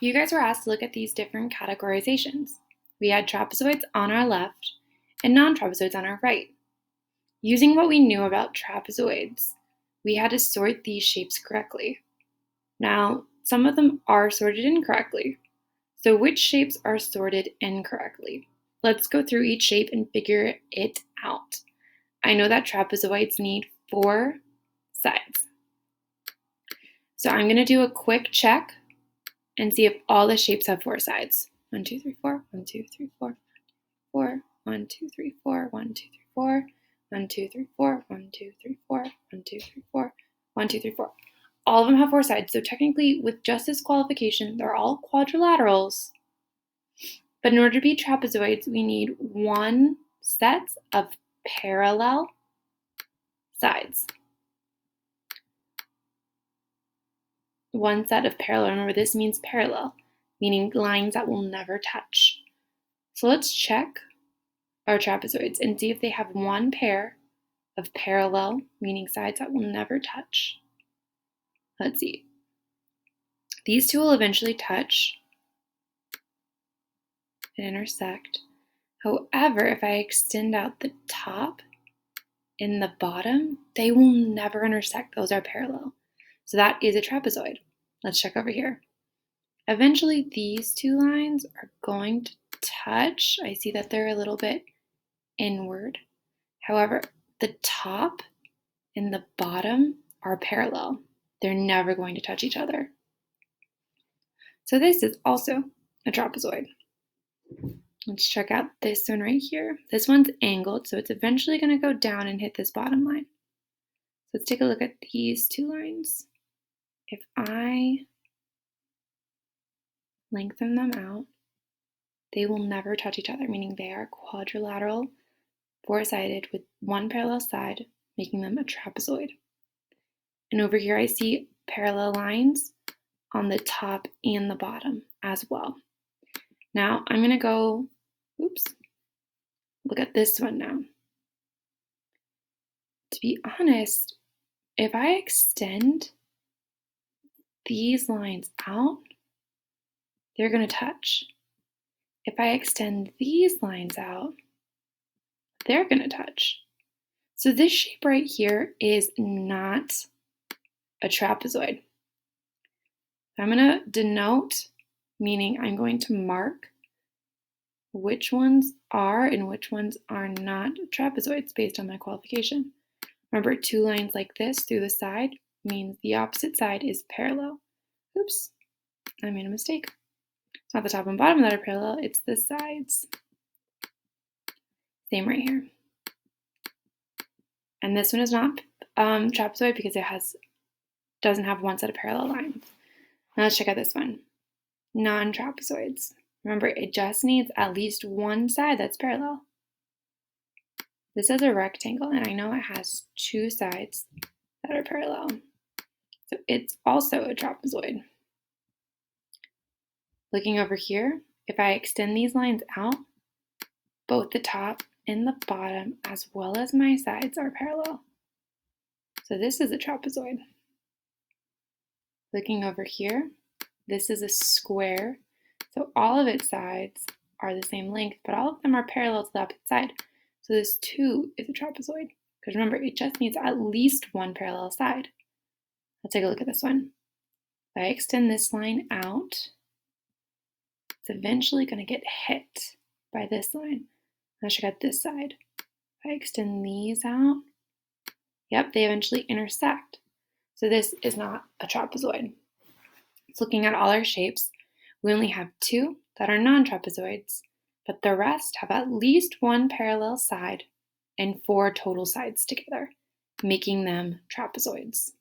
You guys were asked to look at these different categorizations. We had trapezoids on our left and non-trapezoids on our right. Using what we knew about trapezoids, we had to sort these shapes correctly. Now, some of them are sorted incorrectly. So which shapes are sorted incorrectly? Let's go through each shape and figure it out. I know that trapezoids need 4 sides. So I'm going to do a quick check and see if all the shapes have 4 sides. 1, 2, 3, 4, 1, 2, 3, 4, 4, 1, 2, 3, 4, 1, 2, 3, 4, 1, 2, 3, 4, 1, 2, 3, 4, 1, 2, 3, 4, 1, 2, 3, 4. All of them have 4 sides, so technically with just this qualification, they're all quadrilaterals. But in order to be trapezoids, we need 1 set of parallel sides. 1 set of parallel, remember this means parallel, meaning lines that will never touch. So let's check our trapezoids and see if they have 1 pair of parallel, meaning sides that will never touch. Let's see. These two will eventually touch and intersect. However, if I extend out the top and the bottom, they will never intersect. Those are parallel. So that is a trapezoid. Let's check over here. Eventually, these 2 lines are going to touch. I see that they're a little bit inward. However, the top and the bottom are parallel. They're never going to touch each other. So this is also a trapezoid. Let's check out this one right here. This one's angled, so it's eventually going to go down and hit this bottom line. So let's take a look at these 2 lines. If I lengthen them out, they will never touch each other, meaning they are quadrilateral, 4-sided with 1 parallel side, making them a trapezoid. And over here I see parallel lines on the top and the bottom as well. Now I'm going to go, look at this one now. To be honest, if I extend these lines out, they're going to touch. If I extend these lines out, they're going to touch. So this shape right here is not a trapezoid. I'm going to denote, meaning I'm going to mark which ones are and which ones are not trapezoids based on my qualification. Remember, 2 lines like this through the side means the opposite side is parallel. Oops, I made a mistake. It's not the top and bottom that are parallel, it's the sides. Same right here. And this one is not trapezoid because it doesn't have 1 set of parallel lines. Now let's check out this one. Non-trapezoids. Remember, it just needs at least 1 side that's parallel. This is a rectangle, and I know it has 2 sides that are parallel. So it's also a trapezoid. Looking over here, if I extend these lines out, both the top and the bottom, as well as my sides, are parallel. So this is a trapezoid. Looking over here, this is a square. So all of its sides are the same length, but all of them are parallel to the opposite side. So this too is a trapezoid. Because remember, it just needs at least 1 parallel side. Let's take a look at this one. If I extend this line out, it's eventually going to get hit by this line. Let's check out this side. If I extend these out, yep, they eventually intersect. So this is not a trapezoid. So looking at all our shapes, we only have 2 that are non-trapezoids, but the rest have at least 1 parallel side and 4 total sides together, making them trapezoids.